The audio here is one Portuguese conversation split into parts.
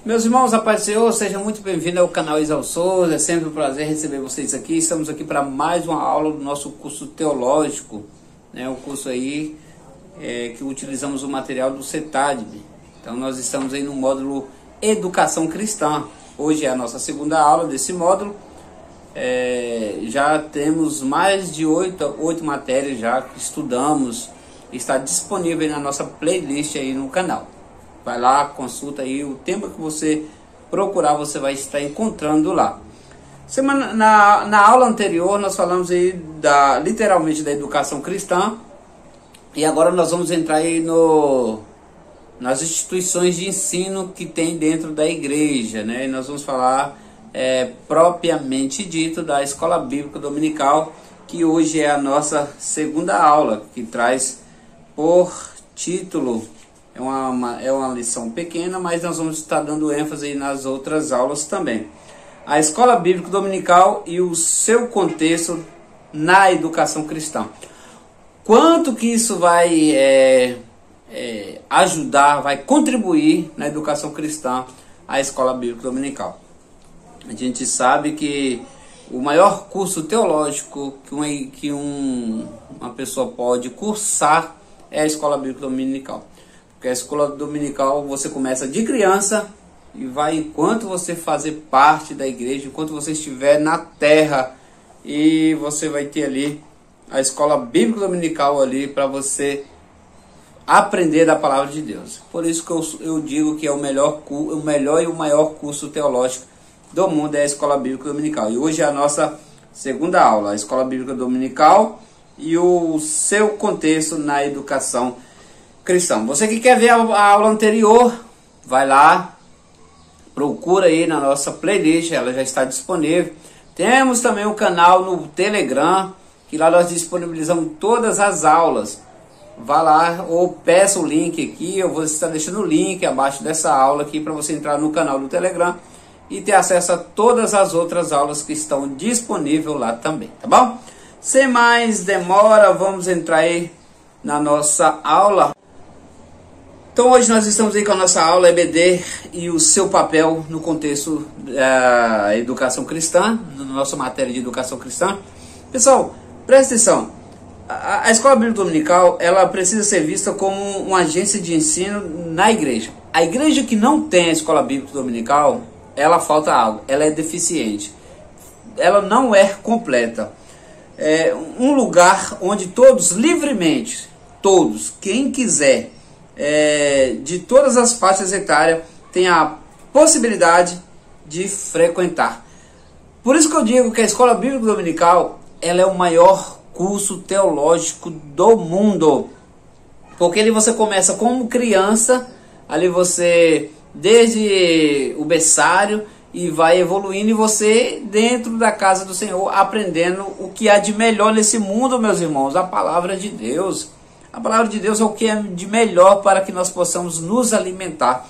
Meus irmãos, a paz do Senhor, sejam muito bem-vindos ao canal Isaú Souza. É sempre um prazer receber vocês aqui. Estamos aqui para mais uma aula do nosso curso teológico, né? O curso aí que utilizamos o material do CETAD. Então nós estamos aí no módulo Educação Cristã. Hoje é a nossa segunda aula desse módulo. Já temos mais de 8 matérias já que estudamos. Está disponível aí na nossa playlist aí no canal. Vai lá, consulta aí, o tema que você procurar, você vai estar encontrando lá. Na aula anterior, nós falamos aí literalmente da educação cristã. E agora nós vamos entrar aí nas instituições de ensino que tem dentro da igreja, né? E nós vamos falar propriamente dito da Escola Bíblica Dominical, que hoje é a nossa segunda aula, que traz por título... É uma lição pequena, mas nós vamos estar dando ênfase aí nas outras aulas também. A Escola Bíblica Dominical e o seu contexto na educação cristã. Quanto que isso vai ajudar, vai contribuir na educação cristã, a Escola Bíblica Dominical? A gente sabe que o maior curso teológico que uma pessoa pode cursar é a Escola Bíblica Dominical. Porque a escola dominical você começa de criança e vai enquanto você fazer parte da igreja, enquanto você estiver na terra, e você vai ter ali a escola bíblica dominical ali para você aprender da palavra de Deus. Por isso que eu digo que é o melhor e o maior curso teológico do mundo é a Escola Bíblica Dominical. E hoje é a nossa segunda aula, a Escola Bíblica Dominical e o seu contexto na educação cristã. Você que quer ver a aula anterior, vai lá, procura aí na nossa playlist, ela já está disponível. Temos também um canal no Telegram, que lá nós disponibilizamos todas as aulas. Vá lá ou peça o link aqui, eu vou estar deixando o link abaixo dessa aula aqui para você entrar no canal do Telegram e ter acesso a todas as outras aulas que estão disponíveis lá também, tá bom? Sem mais demora, vamos entrar aí na nossa aula. Então hoje nós estamos aí com a nossa aula EBD e o seu papel no contexto da educação cristã, na nossa matéria de educação cristã. Pessoal, presta atenção, a Escola Bíblica Dominical, ela precisa ser vista como uma agência de ensino na igreja. A igreja que não tem a Escola Bíblica Dominical, ela falta algo, ela é deficiente, ela não é completa. É um lugar onde todos, livremente, todos, quem quiser, de todas as faixas etárias, tem a possibilidade de frequentar. Por isso que eu digo que a Escola Bíblica Dominical, ela é o maior curso teológico do mundo, porque ali você começa como criança, ali você desde o berçário e vai evoluindo, e você dentro da casa do Senhor aprendendo o que há de melhor nesse mundo, meus irmãos, a palavra de Deus. A palavra de Deus é o que é de melhor para que nós possamos nos alimentar.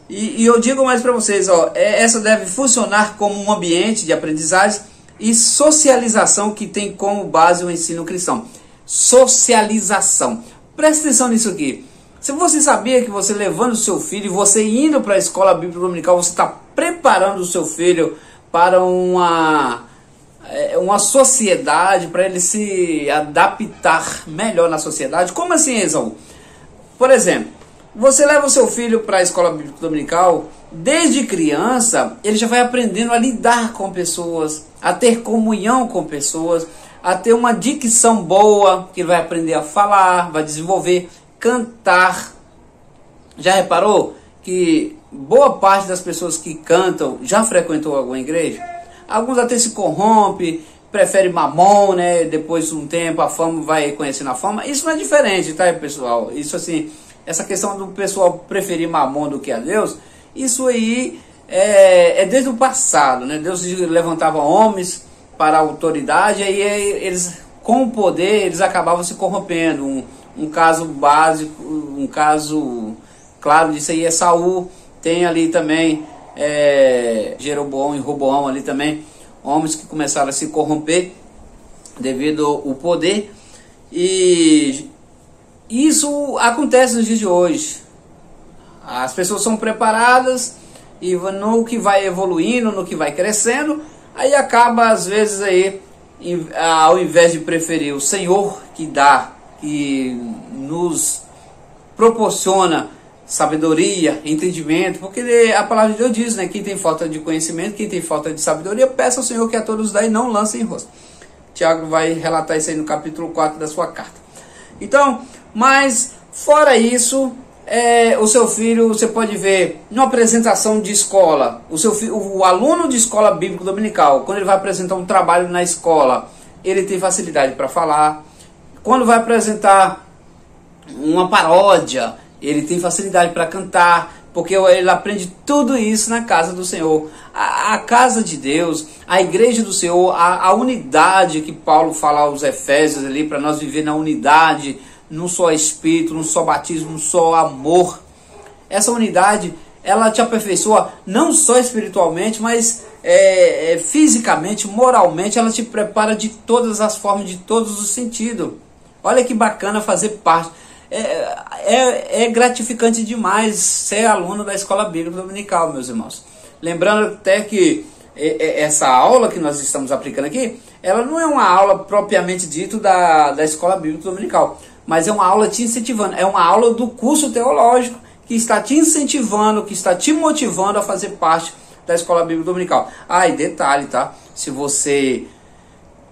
E eu digo mais para vocês, essa deve funcionar como um ambiente de aprendizagem e socialização que tem como base o ensino cristão. Socialização. Presta atenção nisso aqui. Se você sabia que você levando o seu filho e você indo para a Escola Bíblica Dominical, você está preparando o seu filho para uma sociedade, para ele se adaptar melhor na sociedade. Como assim, Esaú? Por exemplo, você leva o seu filho para a Escola Bíblica Dominical, desde criança, ele já vai aprendendo a lidar com pessoas, a ter comunhão com pessoas, a ter uma dicção boa, que ele vai aprender a falar, vai desenvolver, cantar. Já reparou que boa parte das pessoas que cantam já frequentou alguma igreja? Alguns até se corrompe, prefere mamon, né? Depois de um tempo a fama vai conhecendo a fama. Isso não é diferente, tá, pessoal? Isso assim, essa questão do pessoal preferir mamon do que a Deus, isso aí é desde o passado, né? Deus levantava homens para a autoridade, aí eles, com o poder, eles acabavam se corrompendo. Um caso básico, um caso claro disso aí é Saul. Tem ali também Jeroboão e Roboão ali também, homens que começaram a se corromper devido ao poder, e isso acontece nos dias de hoje. As pessoas são preparadas e no que vai evoluindo, no que vai crescendo, aí acaba às vezes aí, ao invés de preferir o Senhor que dá, que nos proporciona sabedoria, entendimento, porque a palavra de Deus diz, né, quem tem falta de conhecimento, quem tem falta de sabedoria, peça ao Senhor que a todos dá e não lança em rosto. Tiago vai relatar isso aí no capítulo 4 da sua carta. Então, mas fora isso, o seu filho, você pode ver numa apresentação de escola, o aluno de escola bíblica dominical, quando ele vai apresentar um trabalho na escola, ele tem facilidade para falar. Quando vai apresentar uma paródia, ele tem facilidade para cantar, porque ele aprende tudo isso na casa do Senhor. A casa de Deus, a igreja do Senhor, a unidade que Paulo fala aos Efésios ali, para nós viver na unidade, num só Espírito, num só batismo, num só amor. Essa unidade, ela te aperfeiçoa não só espiritualmente, mas fisicamente, moralmente, ela te prepara de todas as formas, de todos os sentidos. Olha que bacana fazer parte. É gratificante demais ser aluno da Escola Bíblica Dominical, meus irmãos. Lembrando até que essa aula que nós estamos aplicando aqui, ela não é uma aula propriamente dito da Escola Bíblica Dominical, mas é uma aula te incentivando, é uma aula do curso teológico que está te incentivando, que está te motivando a fazer parte da Escola Bíblica Dominical. E detalhe, tá? Se você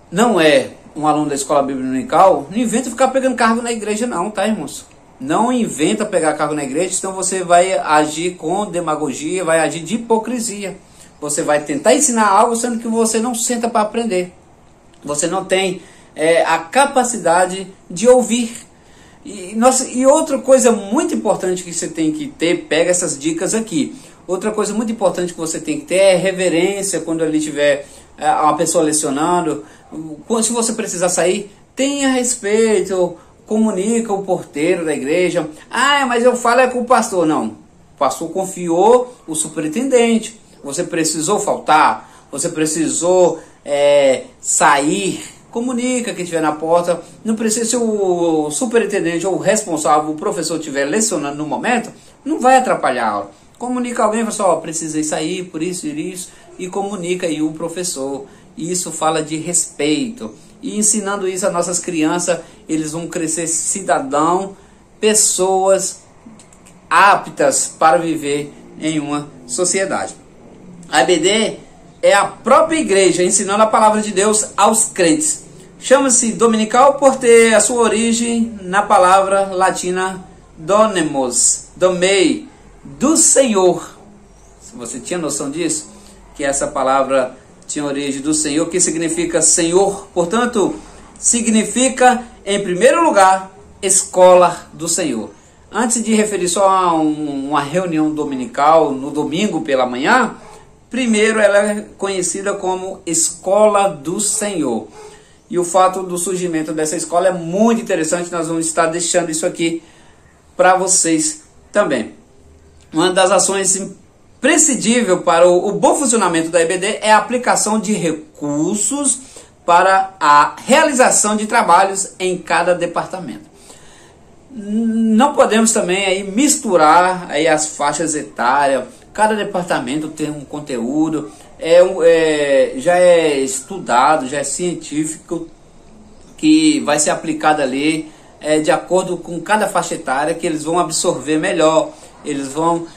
não é um aluno da Escola Bíblica Dominical, não inventa ficar pegando cargo na igreja não, tá, irmãos? Não inventa pegar cargo na igreja, senão você vai agir com demagogia, vai agir de hipocrisia. Você vai tentar ensinar algo, sendo que você não senta para aprender. Você não tem a capacidade de ouvir. E outra coisa muito importante que você tem que ter, pega essas dicas aqui. Outra coisa muito importante que você tem que ter é reverência quando ali tiver uma pessoa lecionando. Se você precisar sair, tenha respeito, comunica o porteiro da igreja. Mas eu falo com o pastor. Não, o pastor confiou o superintendente. Você precisou faltar, você precisou sair, comunica quem estiver na porta. Não precisa, se o superintendente ou o responsável, o professor estiver lecionando no momento, não vai atrapalhar a aula. Comunica alguém, fala assim, precisei sair por isso e isso, e comunica aí o professor. Isso fala de respeito. E ensinando isso a nossas crianças, eles vão crescer cidadão, pessoas aptas para viver em uma sociedade. A EBD é a própria igreja ensinando a palavra de Deus aos crentes. Chama-se dominical por ter a sua origem na palavra latina donemos, domei, do Senhor. Você tinha noção disso? Que essa palavra tinha origem do Senhor, que significa Senhor. Portanto, significa, em primeiro lugar, escola do Senhor. Antes de referir só a uma reunião dominical, no domingo pela manhã, primeiro ela é conhecida como escola do Senhor. E o fato do surgimento dessa escola é muito interessante, nós vamos estar deixando isso aqui para vocês também. Uma das ações imprescindível para o bom funcionamento da EBD é a aplicação de recursos para a realização de trabalhos em cada departamento. Não podemos também aí misturar aí as faixas etárias. Cada departamento tem um conteúdo, já é estudado, já é científico, que vai ser aplicado ali de acordo com cada faixa etária, que eles vão absorver melhor, eles vão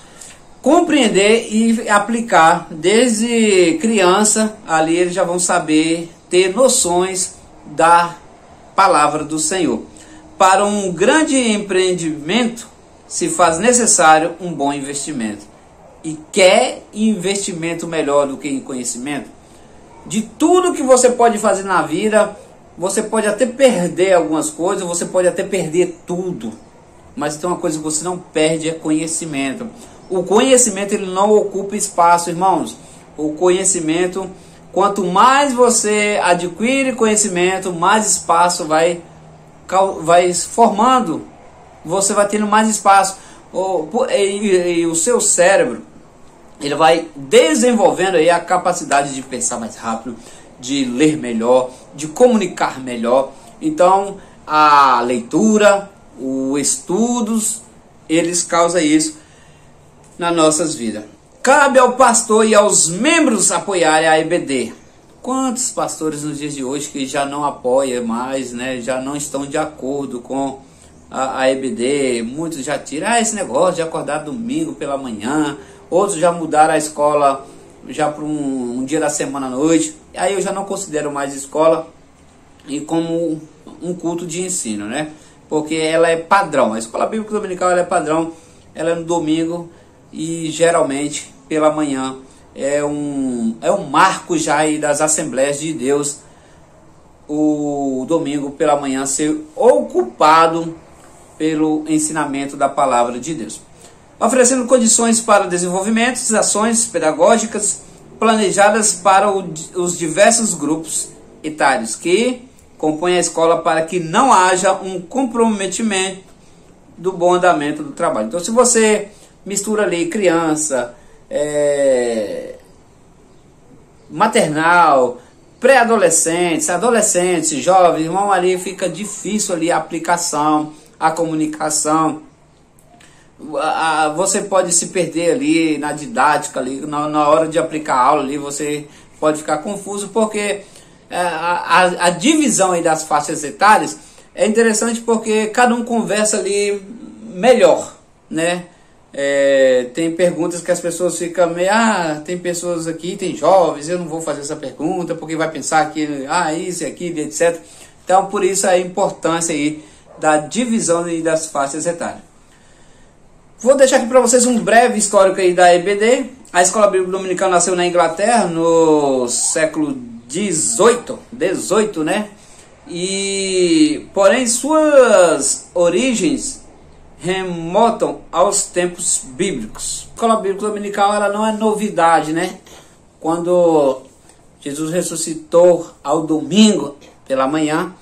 compreender e aplicar desde criança. Ali eles já vão saber ter noções da palavra do Senhor. Para um grande empreendimento se faz necessário um bom investimento. E quer investimento melhor do que em conhecimento? De tudo que você pode fazer na vida, você pode até perder algumas coisas, você pode até perder tudo. Mas tem uma coisa que você não perde, é conhecimento. O conhecimento, ele não ocupa espaço, irmãos. O conhecimento, quanto mais você adquire conhecimento, mais espaço vai formando. Você vai tendo mais espaço. E o seu cérebro, ele vai desenvolvendo aí a capacidade de pensar mais rápido, de ler melhor, de comunicar melhor. Então, a leitura, os estudos, eles causam isso nas nossas vidas. Cabe ao pastor e aos membros apoiarem a EBD. Quantos pastores nos dias de hoje que já não apoiam mais, né? Já não estão de acordo com a EBD. Muitos já tiram esse negócio de acordar domingo pela manhã. Outros já mudaram a escola já para um dia da semana à noite. Aí eu já não considero mais escola e como um culto de ensino, né? Porque ela é padrão. A escola bíblica dominical ela é padrão. Ela é no domingo e geralmente pela manhã. É um marco já aí das Assembleias de Deus, o domingo pela manhã ser ocupado pelo ensinamento da palavra de Deus, oferecendo condições para desenvolvimento de ações pedagógicas planejadas para os diversos grupos etários que compõem a escola, para que não haja um comprometimento do bom andamento do trabalho. Então, se você mistura ali criança, maternal, pré-adolescentes, adolescentes, jovens, irmão, ali fica difícil ali a aplicação, a comunicação. Você pode se perder ali na didática, ali, na hora de aplicar a aula ali, você pode ficar confuso, porque a divisão aí das faixas etárias é interessante, porque cada um conversa ali melhor, né? Tem perguntas que as pessoas ficam meio, tem pessoas aqui, tem jovens, eu não vou fazer essa pergunta porque vai pensar que isso e aquilo, etc. Então, por isso a importância aí da divisão aí das faixas etárias. Vou deixar aqui para vocês um breve histórico aí da EBD. A Escola Bíblica Dominical nasceu na Inglaterra no século 18, né? E porém suas origens remontam aos tempos bíblicos. A Escola Bíblica Dominical ela não é novidade, né? Quando Jesus ressuscitou ao domingo pela manhã,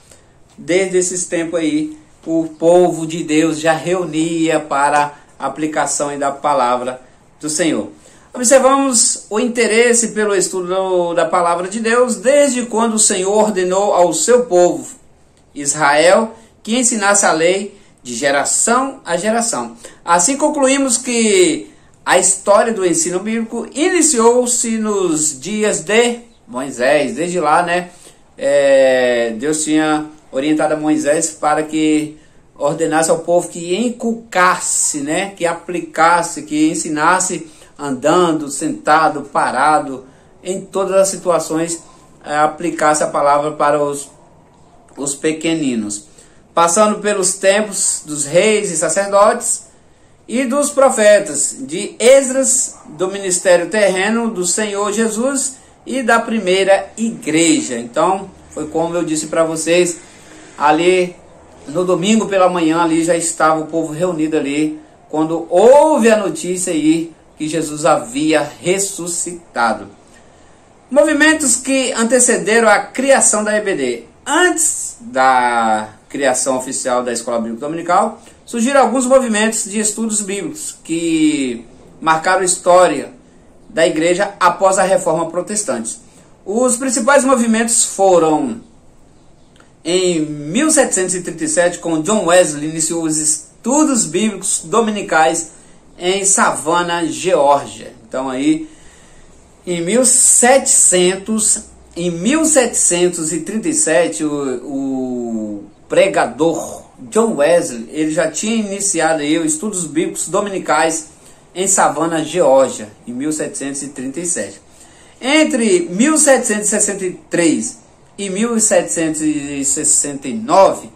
desde esses tempos aí, o povo de Deus já reunia para a aplicação da palavra do Senhor. Observamos o interesse pelo estudo da palavra de Deus desde quando o Senhor ordenou ao seu povo, Israel, que ensinasse a lei de geração a geração. Assim concluímos que a história do ensino bíblico iniciou-se nos dias de Moisés. Desde lá, né, Deus tinha orientado a Moisés para que ordenasse ao povo que inculcasse, né, que aplicasse, que ensinasse andando, sentado, parado, em todas as situações, aplicasse a palavra para os pequeninos. Passando pelos tempos dos reis e sacerdotes e dos profetas, de Esdras, do ministério terreno do Senhor Jesus e da primeira igreja. Então, foi como eu disse para vocês, ali no domingo pela manhã, ali já estava o povo reunido ali, quando houve a notícia aí que Jesus havia ressuscitado. Movimentos que antecederam a criação da EBD. Antes da criação oficial da Escola Bíblica Dominical, surgiram alguns movimentos de estudos bíblicos que marcaram a história da igreja após a Reforma Protestante. Os principais movimentos foram: em 1737, com John Wesley, iniciou os estudos bíblicos dominicais em Savannah, Geórgia. Então aí, em 1737, o pregador John Wesley, ele já tinha iniciado aí os estudos bíblicos dominicais em Savannah, Geórgia, em 1737. Entre 1763 e 1769,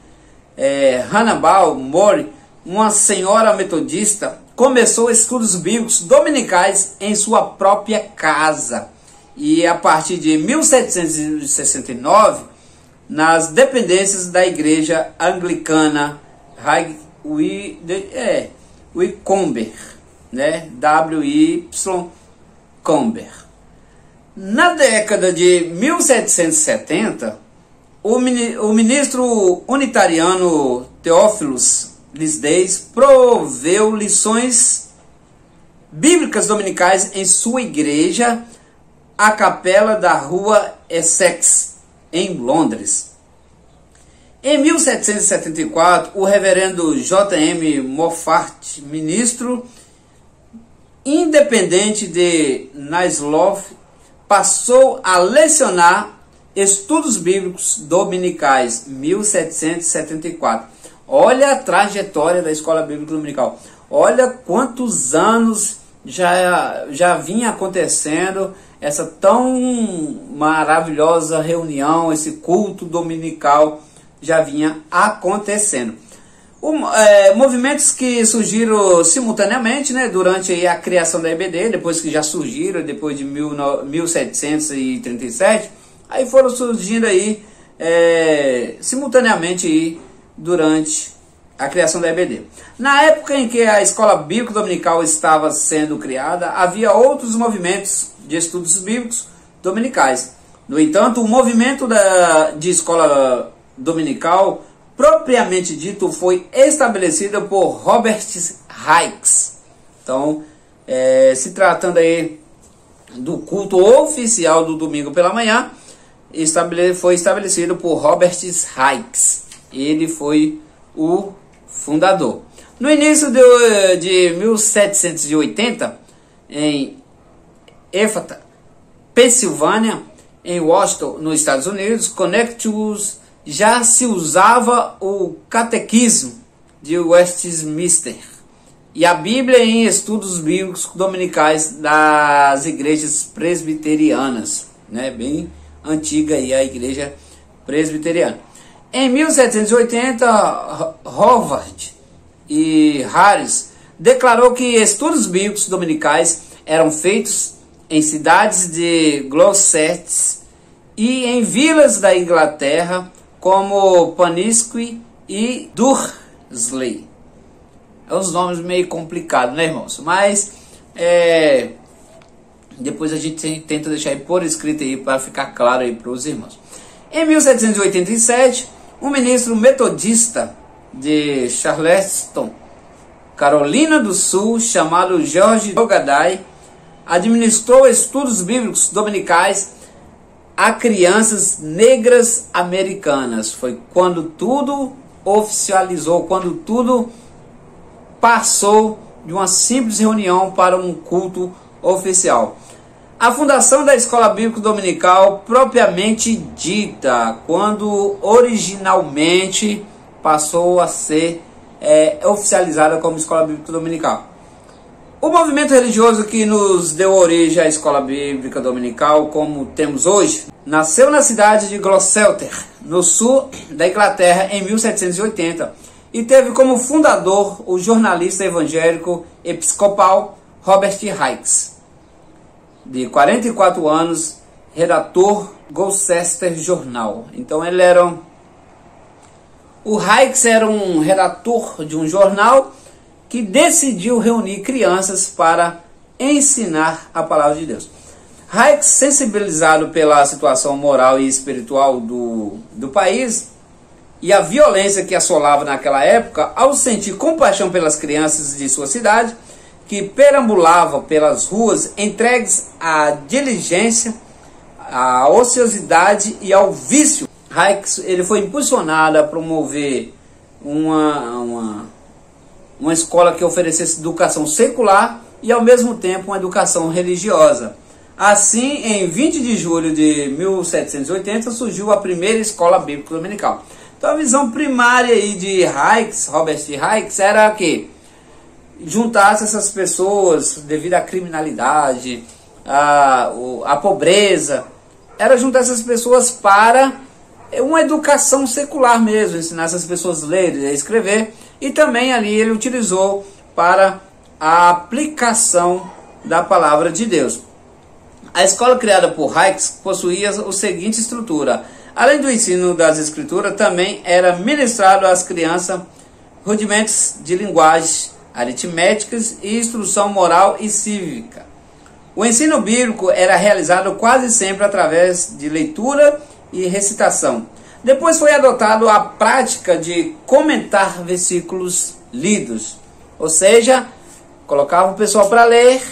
Hannibal More, uma senhora metodista, começou estudos bíblicos dominicais em sua própria casa. E a partir de 1769, nas dependências da igreja anglicana Wycombe, né? W-Y-Combe. Na década de 1770, o ministro unitariano Theophilus Lisdeis proveu lições bíblicas dominicais em sua igreja, a capela da rua Essex, em Londres. Em 1774, o reverendo J.M. Moffat, ministro independente de Naisloff, passou a lecionar estudos bíblicos dominicais, 1774. Olha a trajetória da Escola Bíblica Dominical. Olha quantos anos já vinha acontecendo essa tão maravilhosa reunião, esse culto dominical já vinha acontecendo. Movimentos que surgiram simultaneamente, né, durante aí a criação da EBD, depois que já surgiram, depois de 1737, aí foram surgindo aí simultaneamente aí, durante a criação da EBD. Na época em que a Escola Bíblica Dominical estava sendo criada, havia outros movimentos de estudos bíblicos dominicais. No entanto, o movimento de escola dominical, propriamente dito, foi estabelecido por Robert Hicks. Então, se tratando aí do culto oficial do domingo pela manhã, foi estabelecido por Robert Hicks. Ele foi o fundador. No início de 1780, em Éfata, Pensilvânia, em Washington, nos Estados Unidos, Connecticut, já se usava o Catequismo de Westminster e a Bíblia em estudos bíblicos dominicais das igrejas presbiterianas, né? Bem antiga aí a igreja presbiteriana. Em 1780, Howard e Harris declarou que estudos bíblicos dominicais eram feitos em cidades de Gloucester e em vilas da Inglaterra, como Panisque e Dursley. É uns nomes meio complicados, né, irmãos? Mas depois a gente tenta deixar aí por escrito aí para ficar claro aí para os irmãos. Em 1787, um ministro metodista de Charleston, Carolina do Sul, chamado George Ogaday, administrou estudos bíblicos dominicais a crianças negras americanas. Foi quando tudo oficializou, quando tudo passou de uma simples reunião para um culto oficial. A fundação da Escola Bíblica Dominical propriamente dita, quando originalmente passou a ser oficializada como Escola Bíblica Dominical. O movimento religioso que nos deu origem à Escola Bíblica Dominical, como temos hoje, nasceu na cidade de Gloucester, no sul da Inglaterra, em 1780, e teve como fundador o jornalista evangélico episcopal Robert Hicks, de 44 anos, redator Gloucester Journal. Então ele era o Hicks era um redator de um jornal que decidiu reunir crianças para ensinar a palavra de Deus. Hicks, sensibilizado pela situação moral e espiritual do país e a violência que assolava naquela época, ao sentir compaixão pelas crianças de sua cidade, que perambulavam pelas ruas entregues à diligência, à ociosidade e ao vício, Hicks ele foi impulsionado a promover uma escola que oferecesse educação secular e ao mesmo tempo uma educação religiosa. Assim, em 20 de julho de 1780 surgiu a primeira Escola Bíblica Dominical. Então a visão primária aí de Hicks, Robert Hicks, era que juntasse essas pessoas devido à criminalidade, à pobreza, era juntar essas pessoas para uma educação secular mesmo, ensinar essas pessoas a ler e a escrever, e também ali ele utilizou para a aplicação da palavra de Deus. A escola criada por Hicks possuía a seguinte estrutura: além do ensino das escrituras, também era ministrado às crianças rudimentos de linguagem, aritméticas e instrução moral e cívica. O ensino bíblico era realizado quase sempre através de leitura e recitação. Depois foi adotado a prática de comentar versículos lidos, ou seja, colocava o pessoal para ler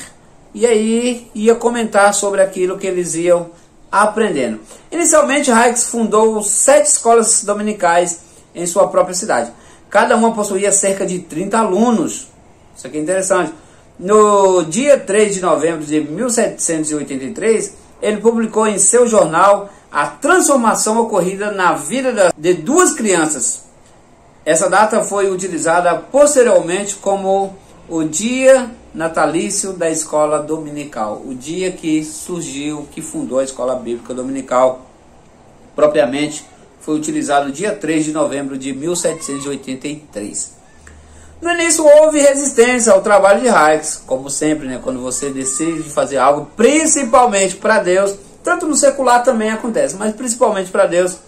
e aí ia comentar sobre aquilo que eles iam aprendendo. Inicialmente, Hicks fundou 7 escolas dominicais em sua própria cidade. Cada uma possuía cerca de 30 alunos. Isso aqui é interessante. no dia 3 de novembro de 1783, ele publicou em seu jornal a transformação ocorrida na vida de duas crianças. Essa data foi utilizada posteriormente como o dia natalício da escola dominical, o dia que surgiu, que fundou a escola bíblica dominical, propriamente foi utilizado o dia 3 de novembro de 1783. No início houve resistência ao trabalho de Hykes, como sempre, né? Quando você decide fazer algo, principalmente para Deus, tanto no secular também acontece, mas principalmente para Deus,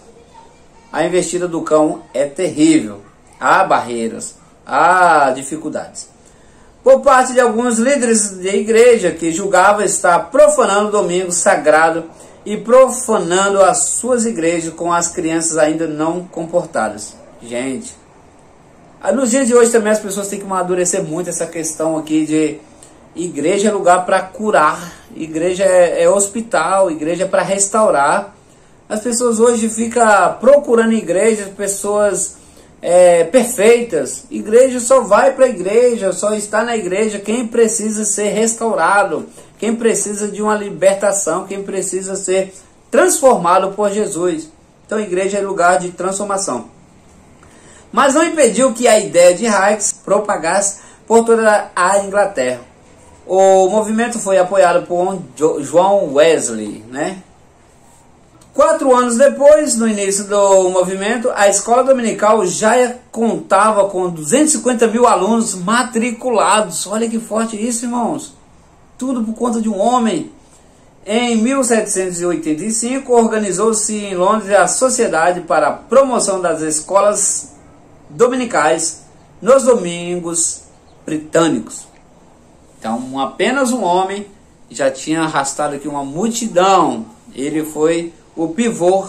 a investida do cão é terrível. Há barreiras, há dificuldades. Por parte de alguns líderes de igreja que julgavam estar profanando o domingo sagrado e profanando as suas igrejas com as crianças ainda não comportadas. Gente, nos dias de hoje também as pessoas têm que amadurecer muito essa questão aqui de igreja é lugar para curar, igreja é hospital, igreja é para restaurar. As pessoas hoje ficam procurando igrejas, pessoas perfeitas. Igreja só vai para a igreja, só está na igreja quem precisa ser restaurado, quem precisa de uma libertação, quem precisa ser transformado por Jesus. Então a igreja é lugar de transformação. Mas não impediu que a ideia de Hykes propagasse por toda a Inglaterra. O movimento foi apoiado por John Wesley, né? 4 anos depois, no início do movimento, a escola dominical já contava com 250 mil alunos matriculados. Olha que forte isso, irmãos. Tudo por conta de um homem. Em 1785, organizou-se em Londres a Sociedade para a Promoção das Escolas Dominicais nos Domingos Britânicos. Então, apenas um homem já tinha arrastado aqui uma multidão. Ele foi o pivô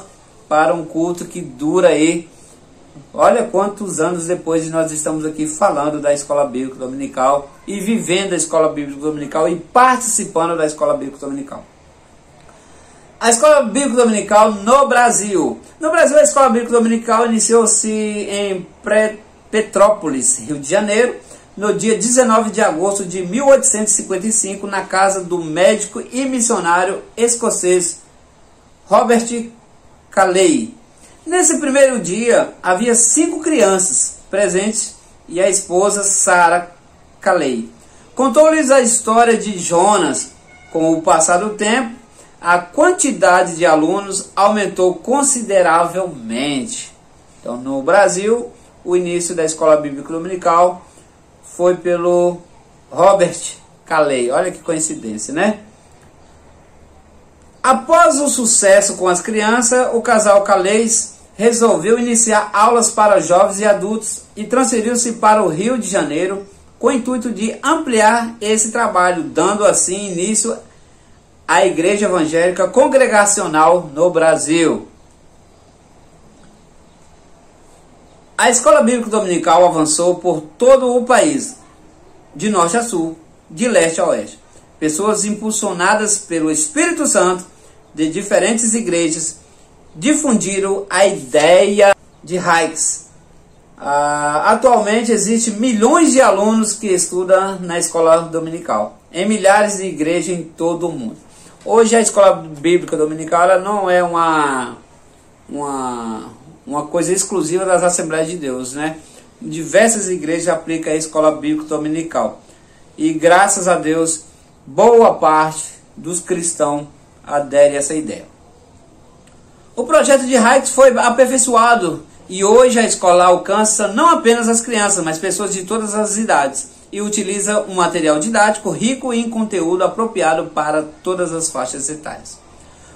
para um culto que dura aí, olha quantos anos depois de nós estamos aqui falando da Escola Bíblica Dominical e vivendo a Escola Bíblica Dominical e participando da Escola Bíblica Dominical. A Escola Bíblica Dominical no Brasil. No Brasil, a Escola Bíblica Dominical iniciou-se em Petrópolis, Rio de Janeiro, no dia 19 de agosto de 1855, na casa do médico e missionário escocês Robert Calley. Nesse primeiro dia, havia 5 crianças presentes e a esposa Sarah Calley. Contou-lhes a história de Jonas. Com o passar do tempo, a quantidade de alunos aumentou consideravelmente. Então, no Brasil, o início da Escola Bíblica Dominical foi pelo Robert Calley. Olha que coincidência, né? Após o sucesso com as crianças, o casal Calley resolveu iniciar aulas para jovens e adultos e transferiu-se para o Rio de Janeiro com o intuito de ampliar esse trabalho, dando assim início à Igreja Evangélica Congregacional no Brasil. A Escola Bíblica Dominical avançou por todo o país, de norte a sul, de leste a oeste. Pessoas impulsionadas pelo Espírito Santo de diferentes igrejas difundiram a ideia de Hykes. Atualmente existem milhões de alunos que estudam na escola dominical, em milhares de igrejas em todo o mundo. Hoje a escola bíblica dominical ela não é uma coisa exclusiva das Assembleias de Deus, né? Diversas igrejas aplicam a escola bíblica dominical. E graças a Deus, boa parte dos cristãos adere a essa ideia. O projeto de Hykes foi aperfeiçoado e hoje a escola alcança não apenas as crianças, mas pessoas de todas as idades e utiliza um material didático rico em conteúdo apropriado para todas as faixas etárias.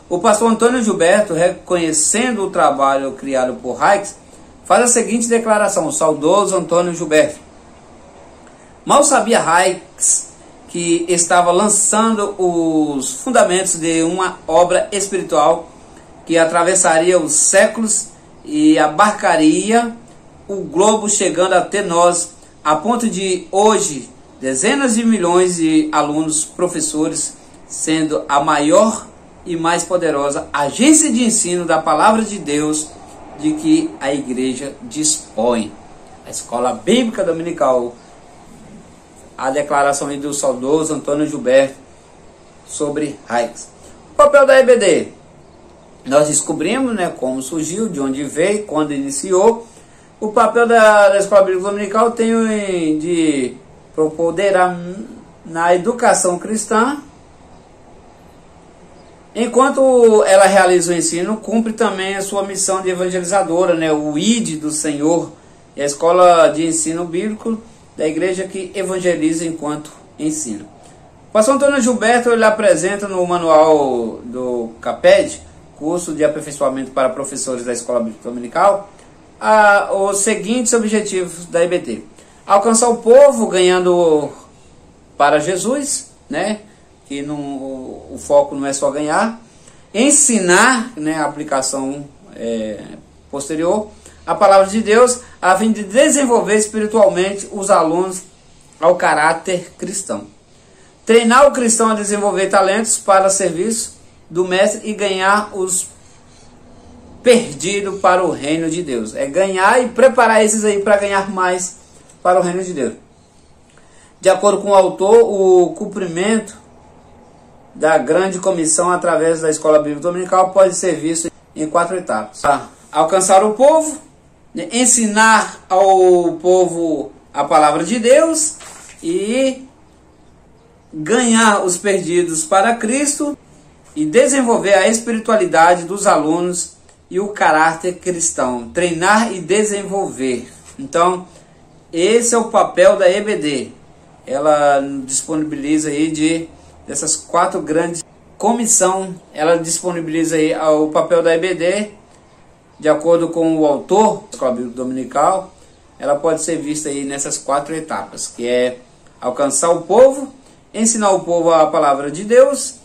O pastor Antônio Gilberto, reconhecendo o trabalho criado por Hykes, faz a seguinte declaração, o saudoso Antônio Gilberto: mal sabia Hykes que estava lançando os fundamentos de uma obra espiritual que atravessaria os séculos e abarcaria o globo, chegando até nós, a ponto de hoje dezenas de milhões de alunos, professores, sendo a maior e mais poderosa agência de ensino da palavra de Deus de que a igreja dispõe. A Escola Bíblica Dominical a declaração aí do saudoso Antônio Gilberto sobre Raix. O papel da EBD, nós descobrimos, né, como surgiu, de onde veio, quando iniciou. O papel da Escola Bíblica Dominical tem de propoderar na educação cristã. Enquanto ela realiza o ensino, cumpre também a sua missão de evangelizadora, né, o ID do Senhor, e a escola de ensino bíblico da igreja que evangeliza enquanto ensina. O pastor Antônio Gilberto ele apresenta no manual do CAPED, curso de aperfeiçoamento para professores da Escola Bíblica Dominical, os seguintes objetivos da EBD: alcançar o povo ganhando para Jesus, né? Que o foco não é só ganhar, ensinar, né, a aplicação posterior, a palavra de Deus, a fim de desenvolver espiritualmente os alunos ao caráter cristão. Treinar o cristão a desenvolver talentos para serviço do mestre e ganhar os perdidos para o reino de Deus. É ganhar e preparar esses aí para ganhar mais para o reino de Deus. De acordo com o autor, o cumprimento da grande comissão através da Escola Bíblica Dominical pode ser visto em 4 etapas. Alcançar o povo, ensinar ao povo a palavra de Deus e ganhar os perdidos para Cristo e desenvolver a espiritualidade dos alunos e o caráter cristão. Treinar e desenvolver. Então, esse é o papel da EBD. Ela disponibiliza aí dessas 4 grandes comissão, ela disponibiliza aí o papel da EBD, de acordo com o autor da Escola Bíblica Dominical, ela pode ser vista aí nessas 4 etapas, que é alcançar o povo, ensinar o povo a palavra de Deus,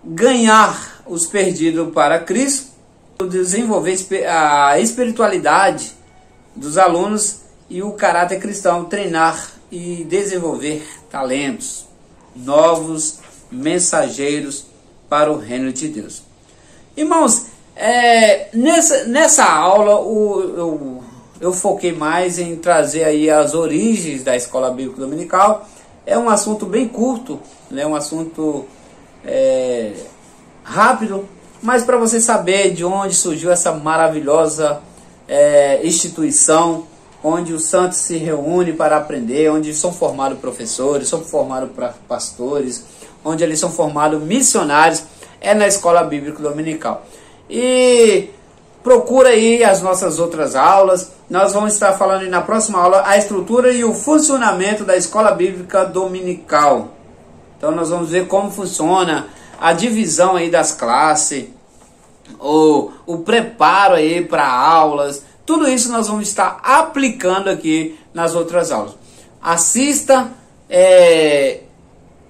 ganhar os perdidos para Cristo, desenvolver a espiritualidade dos alunos e o caráter cristão, treinar e desenvolver talentos, novos mensageiros para o reino de Deus. Irmãos, nessa aula eu foquei mais em trazer aí as origens da Escola Bíblica Dominical. É um assunto bem curto, né? Um assunto rápido, mas para você saber de onde surgiu essa maravilhosa instituição, onde os santos se reúnem para aprender, onde são formados professores, são formados pastores, onde eles são formados missionários, é na Escola Bíblica Dominical. E procura aí as nossas outras aulas. Nós vamos estar falando na próxima aula a estrutura e o funcionamento da Escola Bíblica Dominical. Então nós vamos ver como funciona a divisão aí das classes, o preparo aí para aulas. Tudo isso nós vamos estar aplicando aqui nas outras aulas. Assista,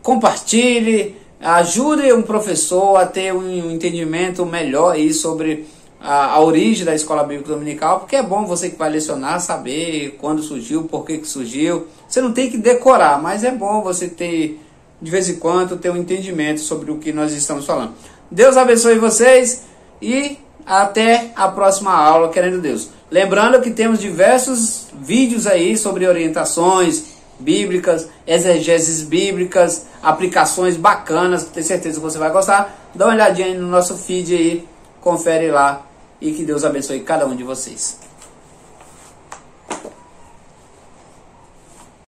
compartilhe, ajude um professor a ter um entendimento melhor aí sobre a origem da Escola Bíblica Dominical, porque é bom você que vai lecionar saber quando surgiu, por que surgiu. Você não tem que decorar, mas é bom você ter, de vez em quando, ter um entendimento sobre o que nós estamos falando. Deus abençoe vocês e até a próxima aula, querendo Deus. Lembrando que temos diversos vídeos aí sobre orientações bíblicas, exegeses bíblicas, aplicações bacanas, tenho certeza que você vai gostar. Dá uma olhadinha aí no nosso feed aí, confere lá e que Deus abençoe cada um de vocês.